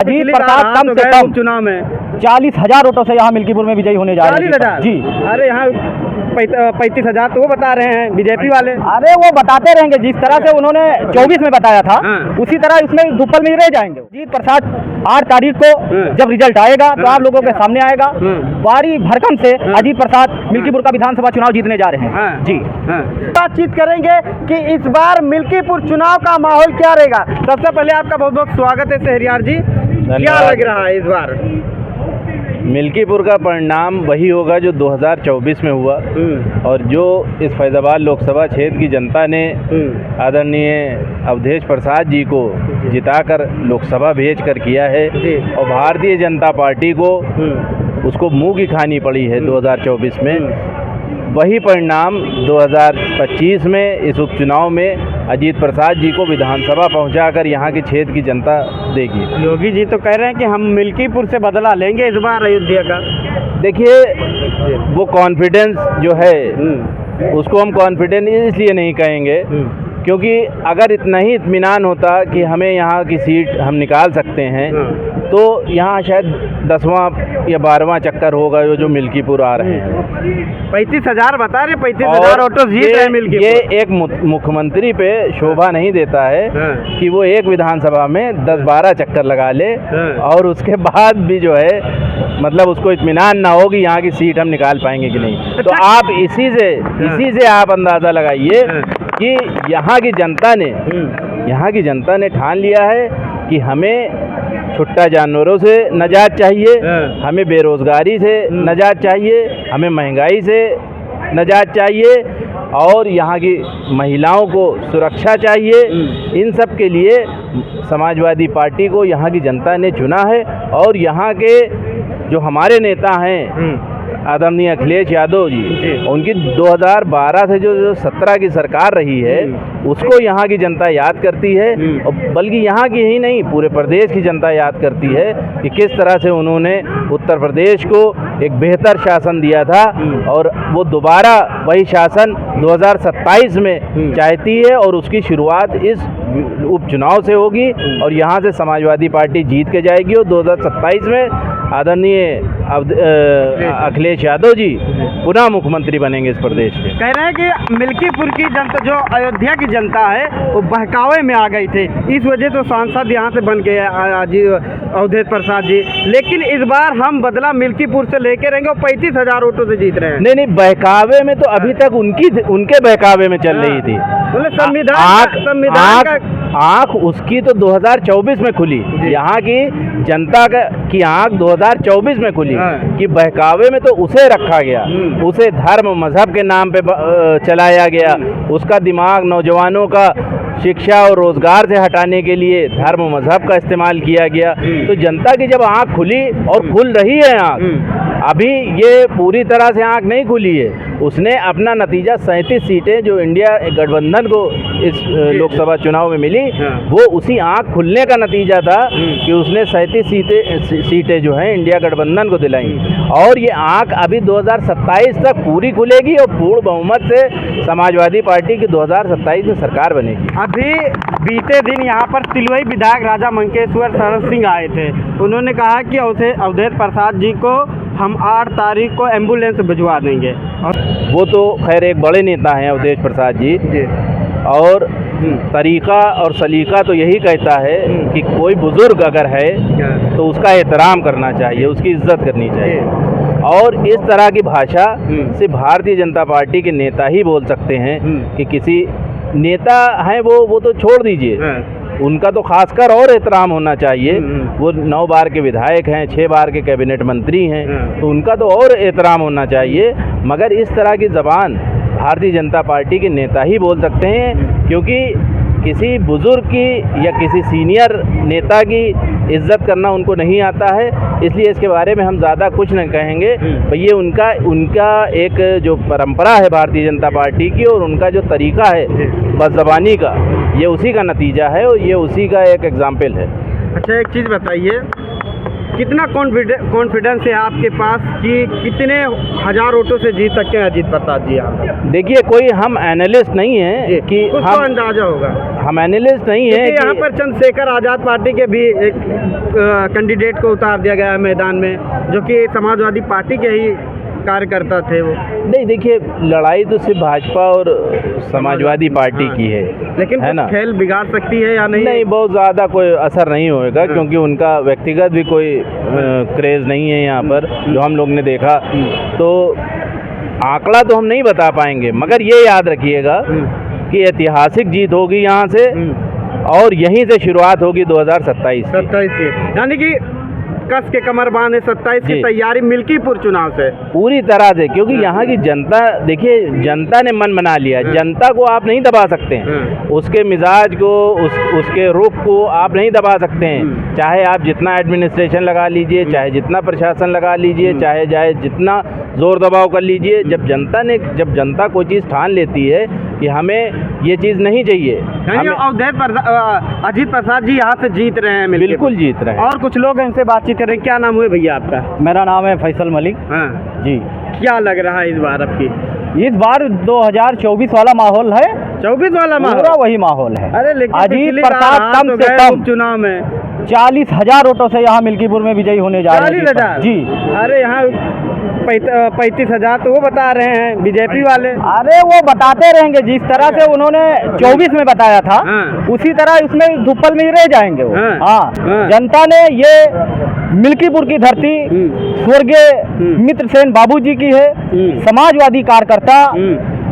अजीत प्रसाद कम से कम चुनाव में 40,000 वोटों से यहाँ मिल्कीपुर में विजयी होने जा रहे हैं। 40,000 जी। अरे यहाँ 35,000 तो वो बता रहे हैं बीजेपी वाले। अरे वो बताते रहेंगे, जिस तरह से उन्होंने 24 में बताया था उसी तरह इसमें दुप्पल में ही रह जाएंगे। अजीत प्रसाद 8 तारीख को जब रिजल्ट आएगा तो आप लोगों के सामने आएगा। भारी भरकम से अजीत प्रसाद मिल्कीपुर का विधानसभा चुनाव जीतने जा रहे हैं। जी। बातचीत करेंगे कि इस बार मिल्कीपुर चुनाव का माहौल क्या रहेगा। सबसे पहले आपका बहुत बहुत स्वागत है शहरियार जी। क्या लग रहा है इस बार? मिल्कीपुर का परिणाम वही होगा जो 2024 में हुआ और जो इस फैजाबाद लोकसभा क्षेत्र की जनता ने आदरणीय अवधेश प्रसाद जी को जिताकर लोकसभा भेज कर किया है और भारतीय जनता पार्टी को उसको मुंह की खानी पड़ी है 2024 में। वही परिणाम 2025 में इस उपचुनाव में अजीत प्रसाद जी को विधानसभा पहुंचाकर यहाँ के क्षेत्र की जनता देगी। योगी जी तो कह रहे हैं कि हम मिल्कीपुर से बदला लेंगे इस बार अयोध्या का। देखिए, वो कॉन्फिडेंस जो है उसको हम कॉन्फिडेंस इसलिए नहीं कहेंगे क्योंकि अगर इतना ही इत्मीनान होता कि हमें यहाँ की सीट हम निकाल सकते हैं तो यहाँ शायद 10वां या 12वां चक्कर होगा जो मिल्कीपुर आ रहे हैं। 35,000 बता रहे, 35,000 ऑटो जीत रहे मिल्कीपुर। ये एक मुख्यमंत्री पे शोभा नहीं देता है कि वो एक विधानसभा में 10-12 चक्कर लगा ले और उसके बाद भी जो है मतलब उसको इत्मीनान ना हो कि यहाँ की सीट हम निकाल पाएंगे कि नहीं। तो आप इसी से आप अंदाज़ा लगाइए कि यहाँ की जनता ने ठान लिया है कि हमें छुट्टा जानवरों से नजात चाहिए, हमें बेरोजगारी से नजात चाहिए, हमें महंगाई से नजात चाहिए और यहाँ की महिलाओं को सुरक्षा चाहिए। इन सब के लिए समाजवादी पार्टी को यहाँ की जनता ने चुना है और यहाँ के जो हमारे नेता हैं आदरणीय अखिलेश यादव जी, उनकी 2012 से जो 17 की सरकार रही है उसको यहाँ की जनता याद करती है और बल्कि यहाँ की ही नहीं पूरे प्रदेश की जनता याद करती है कि किस तरह से उन्होंने उत्तर प्रदेश को एक बेहतर शासन दिया था और वो दोबारा वही शासन 2027 में चाहती है और उसकी शुरुआत इस उपचुनाव से होगी और यहाँ से समाजवादी पार्टी जीत के जाएगी और 2027 में आदरणीय अखिलेश यादव जी पुनः मुख्यमंत्री बनेंगे इस प्रदेश के। कह रहे हैं कि मिल्कीपुर की जनता, जो अयोध्या की जनता है, वो बहकावे में आ गई थी, इस वजह तो सांसद यहाँ से बन गए अवधेश प्रसाद जी। लेकिन इस बार हम बदला मिल्कीपुर से लेके रहेंगे और 35,000 वोटों से जीत रहे हैं। नहीं, बहकावे में तो अभी तक उनके बहकावे में चल रही थी। संविधान आँख उसकी तो 2024 में खुली, यहाँ की जनता की आँख 2024 में खुली कि बहकावे में तो उसे रखा गया, उसे धर्म मजहब के नाम पे चलाया गया, उसका दिमाग नौजवानों का शिक्षा और रोजगार से हटाने के लिए धर्म मजहब का इस्तेमाल किया गया। तो जनता की जब आँख खुली और खुल रही है आँख, अभी ये पूरी तरह से आँख नहीं खुली है, उसने अपना नतीजा 37 सीटें जो इंडिया गठबंधन को इस लोकसभा चुनाव में मिली वो उसी आँख खुलने का नतीजा था कि उसने 37 सीटें जो हैं इंडिया गठबंधन को दिलाई और ये आँख अभी 2027 तक पूरी खुलेगी और पूर्ण बहुमत से समाजवादी पार्टी की 2027 में सरकार बनेगी। अभी बीते दिन यहाँ पर तिलवई विधायक राजा मंकेश्वर शरण सिंह आए थे, उन्होंने कहा कि अवधेश प्रसाद जी को हम 8 तारीख को एम्बुलेंस भिजवा देंगे। वो तो खैर एक बड़े नेता हैं अवधेश प्रसाद जी और तरीका और सलीका तो यही कहता है कि कोई बुजुर्ग अगर है तो उसका एहतराम करना चाहिए, उसकी इज्जत करनी चाहिए और इस तरह की भाषा सिर्फ भारतीय जनता पार्टी के नेता ही बोल सकते हैं कि किसी नेता हैं वो तो छोड़ दीजिए, उनका तो खासकर और एहतराम होना चाहिए। वो 9 बार के विधायक हैं, 6 बार के कैबिनेट मंत्री हैं, तो उनका तो और एहतराम होना चाहिए। मगर इस तरह की ज़बान भारतीय जनता पार्टी के नेता ही बोल सकते हैं क्योंकि किसी बुज़ुर्ग की या किसी सीनियर नेता की इज्जत करना उनको नहीं आता है, इसलिए इसके बारे में हम ज़्यादा कुछ नहीं कहेंगे। ये उनका एक जो परंपरा है भारतीय जनता पार्टी की और उनका जो तरीका है बदज़बानी का, ये उसी का नतीजा है और ये उसी का एक एग्जाम्पल है। अच्छा, एक चीज़ बताइए कितना कॉन्फिडेंस है आपके पास कि कितने हजार वोटों से जीत सकते हैं अजीत प्रसाद जी यहाँ पर? देखिए, कोई हम एनालिस्ट नहीं है कि कुछ तो अंदाजा होगा। हम एनालिस्ट नहीं है यहाँ पर चंद्रशेखर आजाद पार्टी के भी एक कैंडिडेट को उतार दिया गया है मैदान में, जो कि समाजवादी पार्टी के ही कार्यकर्ता थे वो। नहीं, देखिए, लड़ाई तो सिर्फ भाजपा और समाजवादी पार्टी की है, लेकिन है ना? खेल बिगाड़ सकती है या नहीं? नहीं, बहुत ज़्यादा कोई असर नहीं होएगा, क्योंकि उनका व्यक्तिगत भी कोई क्रेज़ नहीं है यहाँ पर, जो हम लोग ने देखा। तो आंकड़ा तो हम नहीं बता पाएंगे, मगर ये याद रखिएगा कि ऐतिहासिक जीत होगी यहाँ से, और यहीं से शुरुआत होगी 2027 से, यानी कि कस के कमर बांधे 27 की तैयारी मिल्कीपुर चुनाव से पूरी तरह से, क्योंकि यहाँ की जनता, देखिए, जनता ने मन बना लिया। जनता को आप नहीं दबा सकते हैं, उसके मिजाज को, उसके रुख को आप नहीं दबा सकते हैं। चाहे आप जितना एडमिनिस्ट्रेशन लगा लीजिए, चाहे जितना प्रशासन लगा लीजिए, चाहे जितना जोर दबाव कर लीजिए, जब जनता कोई चीज़ ठान लेती है कि हमें ये चीज़ नहीं चाहिए, अजीत प्रसाद जी यहाँ से जीत रहे हैं। बिल्कुल जीत रहे हैं। और कुछ लोग इनसे बातचीत करें। क्या नाम हुए भैया आपका? मेरा नाम है फैसल मलिक। हाँ जी। क्या लग रहा है इस बार आपकी? इस बार 2024 वाला माहौल है, 24 वाला माहौल, पूरा वही माहौल है। अरे लेकिन अजीत प्रसाद कम से कम चुनाव में 40,000 वोटों से यहाँ मिल्कीपुर में विजयी होने जा रहे हैं। 40,000 जी। अरे यहाँ 35,000 तो वो बता रहे हैं बीजेपी वाले। अरे वो बताते रहेंगे, जिस तरह से उन्होंने 24 में बताया था, उसी तरह इसमें धुप्पल में ही रह जाएंगे वो। हाँ, जनता ने ये मिल्कीपुर की धरती स्वर्गीय मित्र सेन बाबूजी की है, समाजवादी कार्यकर्ता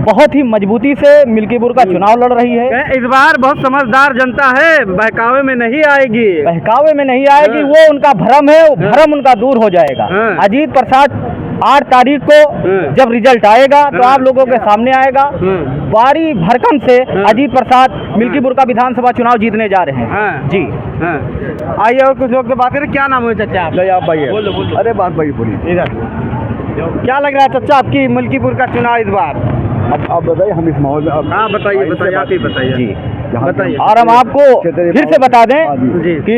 बहुत ही मजबूती से मिल्कीपुर का चुनाव लड़ रही है। इस बार बहुत समझदार जनता है, बहकावे में नहीं आएगी। बहकावे में नहीं आएगी, वो उनका भ्रम है, वो भ्रम उनका दूर हो जाएगा। अजीत प्रसाद 8 तारीख को जब रिजल्ट आएगा तो आप लोगों के सामने आएगा। भारी भरकम से अजीत प्रसाद मिल्कीपुर का विधानसभा चुनाव जीतने जा रहे हैं। जी। आइए और कुछ लोग से बात करें। क्या नाम है चाचा आप? भाई बोलो। अरे बात भाई बोलिए। इधर क्या लग रहा है चाचा आपकी मिल्कीपुर का चुनाव इस बार? अब बताइए, हम इस माहौल में। हाँ बताइए, आप ही बताइए जी, बताइए। और हम आपको फिर से बता दें कि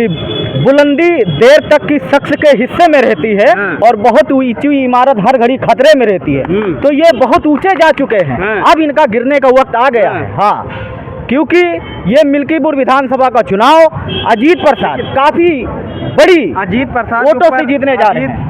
बुलंदी देर तक की शख्स के हिस्से में रहती है और बहुत ऊंची इमारत हर घड़ी खतरे में रहती है। तो ये बहुत ऊंचे जा चुके हैं, अब इनका गिरने का वक्त आ गया है। हाँ, क्योंकि ये मिल्कीपुर विधानसभा का चुनाव अजीत प्रसाद काफी बड़ी अजीत प्रसाद वोटों से जीतने जा रहे हैं।